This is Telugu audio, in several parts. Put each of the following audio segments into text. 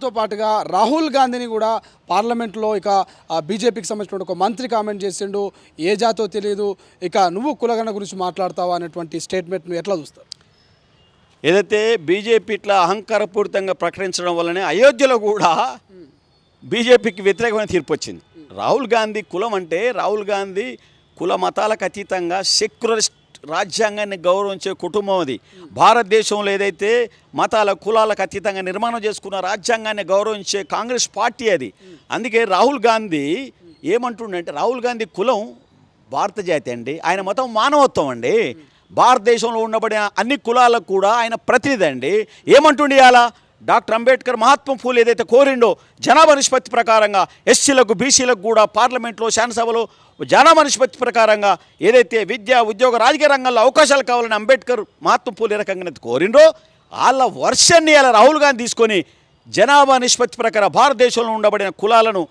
దాంతో పాటుగా రాహుల్ గాంధీని కూడా పార్లమెంట్లో ఇక బీజేపీకి సంబంధించిన ఒక మంత్రి కామెంట్ చేసిండు, ఏ జాతో తెలియదు, ఇక నువ్వు కులగణ గురించి మాట్లాడతావా అనేటువంటి స్టేట్మెంట్ను ఎట్లా చూస్తావు? ఏదైతే బీజేపీ ఇట్లా అహంకారపూరితంగా ప్రకటించడం వల్లనే అయోధ్యలో కూడా బీజేపీకి వ్యతిరేకమైన తీర్పు వచ్చింది. రాహుల్ గాంధీ కులం అంటే రాహుల్ గాంధీ కుల మతాలకు అతీతంగా సెక్యులరిస్ట్ రాజ్యాంగాన్ని గౌరవించే కుటుంబం అది. భారతదేశంలో ఏదైతే మతాల కులాలకు అతీతంగా నిర్మాణం చేసుకున్న రాజ్యాంగాన్ని గౌరవించే కాంగ్రెస్ పార్టీ అది. అందుకే రాహుల్ గాంధీ ఏమంటుండంటే రాహుల్ గాంధీ కులం భారత జాతి అండి, ఆయన మతం మానవత్వం అండి. భారతదేశంలో ఉండబడిన అన్ని కులాలకు కూడా ఆయన ప్రతినిధి అండి. ఏమంటుండి అలా డాక్టర్ అంబేద్కర్ మహాత్మా ఫూల్ ఏదైతే కోరిండో జనాభా నిష్పత్తి ప్రకారంగా ఎస్సీలకు బీసీలకు కూడా పార్లమెంట్లో శాసనసభలో జనాభా నిష్పత్తి ప్రకారంగా ఏదైతే విద్య ఉద్యోగ రాజకీయ రంగంలో అవకాశాలు కావాలని అంబేద్కర్ మహాత్మా ఫూల్ ఏ రకంగా కోరిండో వాళ్ళ వర్షన్ని అలా రాహుల్ గాంధీ తీసుకొని జనాభా నిష్పత్తి ప్రకారం భారతదేశంలో ఉండబడిన కులాలను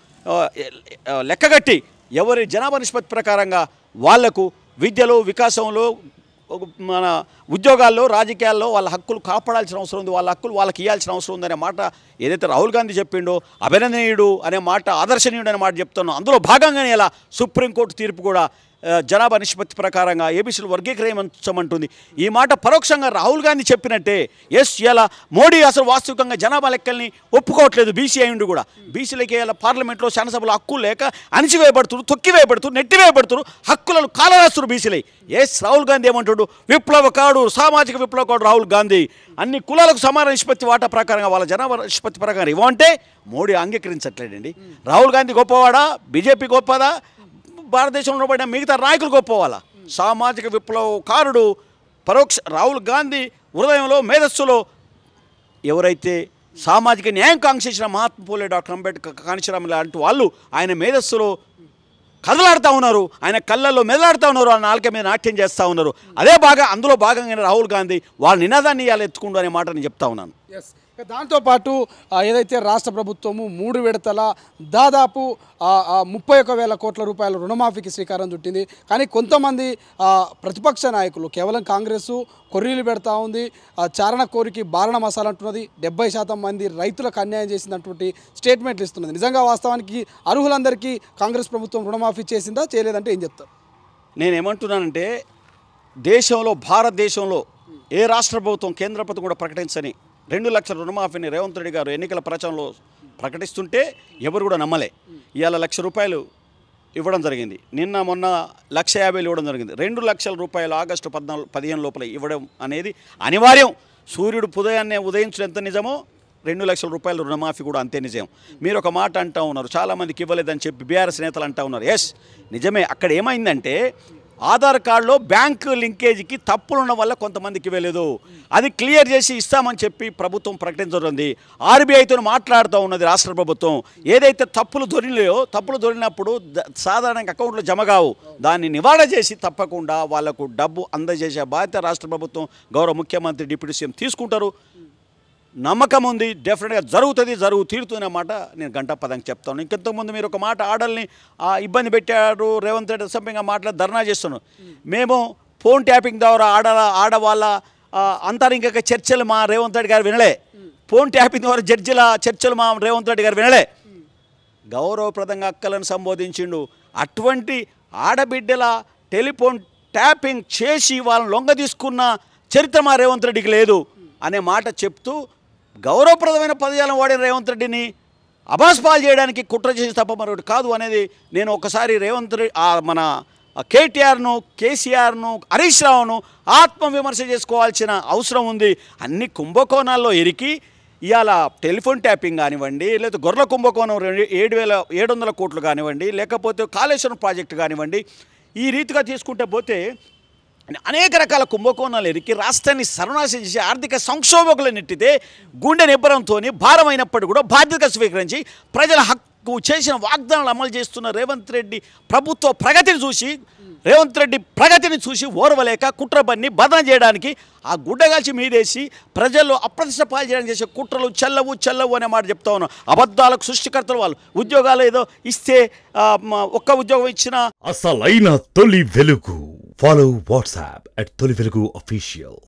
లెక్కగట్టి ఎవరి జనాభా నిష్పత్తి ప్రకారంగా వాళ్లకు విద్యలో వికాసంలో మన ఉద్యోగాల్లో రాజకీయాల్లో వాళ్ళ హక్కులు కాపాడాల్సిన అవసరం ఉంది, వాళ్ళ హక్కులు వాళ్ళకి ఇవ్వాల్సిన అవసరం ఉందనే మాట ఏదైతే రాహుల్ గాంధీ చెప్పిండో అభినందనీయుడు అనే మాట ఆదర్శనీయుడు అనే మాట చెప్తున్నాను. అందులో భాగంగానే ఇలా సుప్రీంకోర్టు తీర్పు కూడా జనాభా నిష్పత్తి ప్రకారంగా ఏబీసీలు వర్గీకరించమంటుంది. ఈ మాట పరోక్షంగా రాహుల్ గాంధీ చెప్పినట్టే. ఇలా మోడీ అసలు వాస్తవికంగా జనాభా లెక్కల్ని ఒప్పుకోవట్లేదు. బీసీ అయ్యిండు కూడా బీసీలకి ఇలా పార్లమెంట్లో శాసనసభలో హక్కులు లేక అణిచివేయబడుతున్నారు, తొక్కివేయబడుతున్నారు, నెట్టివేయబడుతున్నారు, హక్కులను కాలరాస్తున్నారు బీసీలై. రాహుల్ గాంధీ ఏమంటాడు? విప్లవకారుడు, సామాజిక విప్లవకారుడు రాహుల్ గాంధీ. అన్ని కులాలకు సమాన నిష్పత్తి వాటా ప్రకారంగా వాళ్ళ జనాభా నిష్పత్తి ప్రకారం ఇవ్వంటే మోడీ అంగీకరించట్లేదండి. రాహుల్ గాంధీ గొప్పవాడా? బీజేపీ గొప్పదా? భారతదేశంలో పడిన మిగతా నాయకులు గొప్పవాళ్ళ? సామాజిక విప్లవకారుడు రాహుల్ గాంధీ హృదయంలో మేధస్సులో ఎవరైతే సామాజిక న్యాయం కాంక్షించిన మహాత్మా ఫూలే, డాక్టర్ అంబేద్కర్, కాంచీరామ్ లాంటి వాళ్ళు ఆయన మేధస్సులో కదలాడుతూ ఉన్నారు, ఆయన కళ్ళల్లో మెదలాడుతూ ఉన్నారు, ఆ నాలుక మీద నాట్యం చేస్తూ ఉన్నారు. అందులో భాగంగానే రాహుల్ గాంధీ వాళ్ళ నినాదాన్ని ఇవాళ ఎత్తుకుంటూ అనే మాట నేను చెప్తా ఉన్నాను. దాంతోపాటు ఏదైతే రాష్ట్ర ప్రభుత్వము 3 విడతల దాదాపు 31,000 కోట్ల రూపాయల రుణమాఫీకి శ్రీకారం చుట్టింది. కానీ కొంతమంది ప్రతిపక్ష నాయకులు కేవలం కాంగ్రెస్ కొర్రీలు పెడతా ఉంది, చారణ కోరికి బారణ మసాలా అంటున్నది, 70% మంది రైతులకు అన్యాయం చేసినటువంటి స్టేట్మెంట్లు ఇస్తున్నది. నిజంగా వాస్తవానికి అర్హులందరికీ కాంగ్రెస్ ప్రభుత్వం రుణమాఫీ చేసిందా, చేయలేదంటే ఏం చెప్తారు? నేనేమంటున్నానంటే భారతదేశంలో ఏ రాష్ట్ర ప్రభుత్వం కేంద్ర ప్రభుత్వం కూడా ప్రకటించని 2 లక్షల రుణమాఫీని రేవంత్ రెడ్డి గారు ఎన్నికల ప్రచారంలో ప్రకటిస్తుంటే ఎవరు కూడా నమ్మలే. ఇవాళ ₹1,00,000 ఇవ్వడం జరిగింది. నిన్న మొన్న 1,50,000 ఇవ్వడం జరిగింది. 2 లక్షల రూపాయలు ఆగస్టు 15 లోపల ఇవ్వడం అనేది అనివార్యం. సూర్యుడు ఉదయించడం ఎంత నిజమో 2 లక్షల రూపాయల రుణమాఫీ కూడా అంతే నిజం. మీరు ఒక మాట అంటూ ఉన్నారు, చాలామందికి ఇవ్వలేదని చెప్పి బీఆర్ఎస్ నేతలు అంటూ ఉన్నారు. నిజమే. అక్కడ ఏమైందంటే ఆధార్ కార్డులో బ్యాంకు లింకేజీకి తప్పులు ఉన్న వల్ల కొంతమందికి ఇవ్వలేదు. అది క్లియర్ చేసి ఇస్తామని చెప్పి ప్రభుత్వం ప్రకటించనుంది. ఆర్బీఐతో మాట్లాడుతూ ఉన్నది రాష్ట్ర ప్రభుత్వం. ఏదైతే తప్పులు దొరికినప్పుడు సాధారణంగా అకౌంట్లో జమ కావు, దాన్ని నివారణ చేసి తప్పకుండా వాళ్లకు డబ్బు అందజేసే బాధ్యత రాష్ట్ర ప్రభుత్వం, గౌరవ ముఖ్యమంత్రి, డిప్యూటీ సీఎం తీసుకుంటారు. నమ్మకం ఉంది, డెఫినెట్గా తీరుతుంది అన్నమాట నేను గంటాపదంగా చెప్తాను. ఇంకెంతకుముందు మీరు ఒక మాట ఆడల్ని ఇబ్బంది పెట్టారు, రేవంత్ రెడ్డి అసభ్యంగా మాట్లాడి ధర్నా చేస్తున్నాను. మేము ఫోన్ ట్యాపింగ్ ద్వారా ఆడవాళ్ళ అంతరింగిక చర్చలు మా రేవంత్ రెడ్డి గారు వినలే. ఫోన్ ట్యాపింగ్ ద్వారా జడ్జిల చర్చలు మా రేవంత్ రెడ్డి గారు వినలే. గౌరవప్రదంగా అక్కలను సంబోధించిండు. అటువంటి ఆడబిడ్డల టెలిఫోన్ ట్యాపింగ్ చేసి వాళ్ళని లొంగ తీసుకున్న చరిత్ర మా రేవంత్ రెడ్డికి లేదు అనే మాట చెప్తూ గౌరవప్రదమైన పదజాలం వాడిన రేవంత్ రెడ్డిని అబాస్పాలు చేయడానికి కుట్ర చేసి తప్ప మరొకటి కాదు అనేది నేను ఒకసారి రేవంత్ రెడ్డి మన కేటీఆర్ను, కేసీఆర్ను, హరీష్ రావును ఆత్మవిమర్శ చేసుకోవాల్సిన అవసరం ఉంది. అన్ని కుంభకోణాల్లో ఇరికి ఇవాళ టెలిఫోన్ ట్యాపింగ్ కానివ్వండి, లేదా గొర్రెల కుంభకోణం 7,700 కోట్లు కానివ్వండి, లేకపోతే కాళేశ్వరం ప్రాజెక్టు కానివ్వండి, ఈ రీతిగా తీసుకుంటే పోతే అనేక రకాల కుంభకోణాలు ఎరికి రాష్ట్రాన్ని సర్వనాశనం చేసి ఆర్థిక సంక్షోభకులు నెట్టితే గుండె నిబ్బరంతో భారమైనప్పటికీ కూడా బాధ్యత స్వీకరించి ప్రజల హక్కు చేసిన వాగ్దానాలు అమలు చేస్తున్న రేవంత్ రెడ్డి ప్రగతిని చూసి ఓర్వలేక కుట్ర పన్ని బదన చేయడానికి ఆ గుడ్డగాల్చి మీదేసి ప్రజల్లో అప్రతిష్ట పాలు చేయడానికి చేసే కుట్రలు చెల్లవు అనే మాట చెప్తా ఉన్నాం. అబద్ధాలకు సృష్టికర్తలు వాళ్ళు. ఉద్యోగాలు ఏదో ఇస్తే ఒక్క ఉద్యోగం ఇచ్చిన అసలైన తొలి వెలుగు. Follow WhatsApp at Toli Velugu Official.